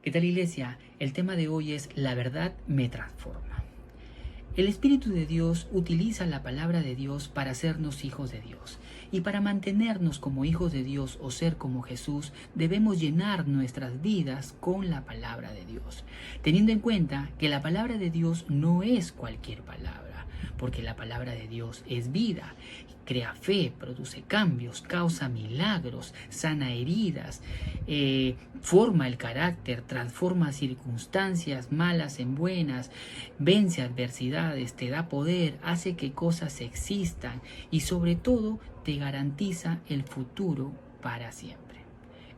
¿Qué tal, iglesia? El tema de hoy es la verdad me transforma. El Espíritu de Dios utiliza la palabra de Dios para hacernos hijos de Dios. Y para mantenernos como hijos de Dios o ser como Jesús, debemos llenar nuestras vidas con la palabra de Dios. Teniendo en cuenta que la palabra de Dios no es cualquier palabra, porque la palabra de Dios es vida, crea fe, produce cambios, causa milagros, sana heridas, forma el carácter, transforma circunstancias malas en buenas, vence adversidades, te da poder, hace que cosas existan y sobre todo te garantiza el futuro para siempre.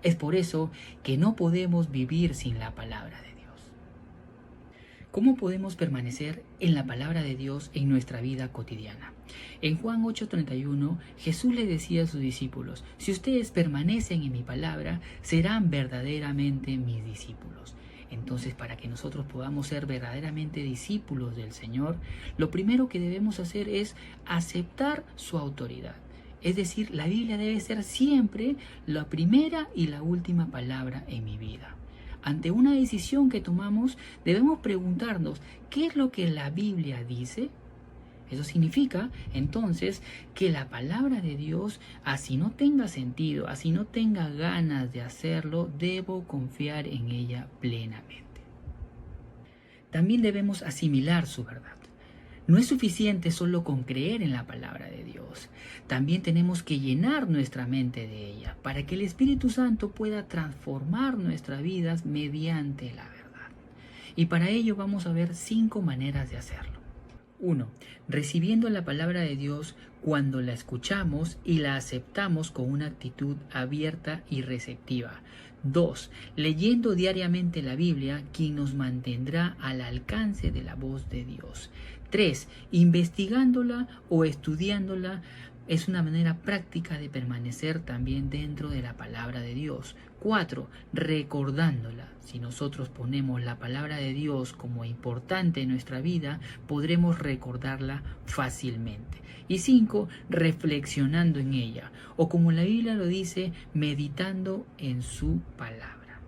Es por eso que no podemos vivir sin la palabra de Dios. ¿Cómo podemos permanecer en la palabra de Dios en nuestra vida cotidiana? En Juan 8:31, Jesús le decía a sus discípulos: si ustedes permanecen en mi palabra, serán verdaderamente mis discípulos. Entonces, para que nosotros podamos ser verdaderamente discípulos del Señor, lo primero que debemos hacer es aceptar su autoridad. Es decir, la Biblia debe ser siempre la primera y la última palabra en mi vida. Ante una decisión que tomamos, debemos preguntarnos: ¿qué es lo que la Biblia dice? Eso significa, entonces, que la palabra de Dios, así no tenga sentido, así no tenga ganas de hacerlo, debo confiar en ella plenamente. También debemos asimilar su verdad. No es suficiente solo con creer en la palabra de Dios. También tenemos que llenar nuestra mente de ella para que el Espíritu Santo pueda transformar nuestras vidas mediante la verdad. Y para ello vamos a ver 5 maneras de hacerlo. 1. Recibiendo la palabra de Dios cuando la escuchamos y la aceptamos con una actitud abierta y receptiva. 2. Leyendo diariamente la Biblia, quien nos mantendrá al alcance de la voz de Dios. 3. Investigándola o estudiándola es una manera práctica de permanecer también dentro de la palabra de Dios. 4. Recordándola. Si nosotros ponemos la palabra de Dios como importante en nuestra vida, podremos recordarla fácilmente. Y 5. Reflexionando en ella, o como la Biblia lo dice, meditando en su palabra.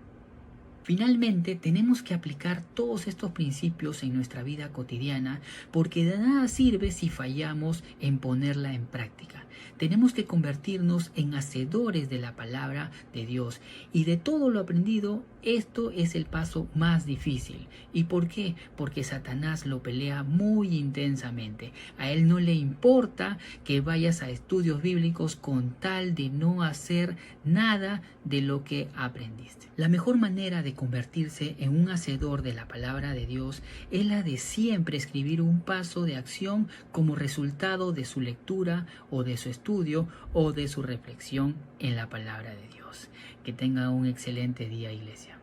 Finalmente, tenemos que aplicar todos estos principios en nuestra vida cotidiana, porque de nada sirve si fallamos en ponerla en práctica. Tenemos que convertirnos en hacedores de la palabra de Dios, y de todo lo aprendido, esto es el paso más difícil. ¿Y por qué? Porque Satanás lo pelea muy intensamente. A él no le importa que vayas a estudios bíblicos con tal de no hacer nada de lo que aprendiste. La mejor manera de convertirse en un hacedor de la palabra de Dios es la de siempre escribir un paso de acción como resultado de su lectura o de su estudio o de su reflexión en la palabra de Dios. Que tenga un excelente día, iglesia.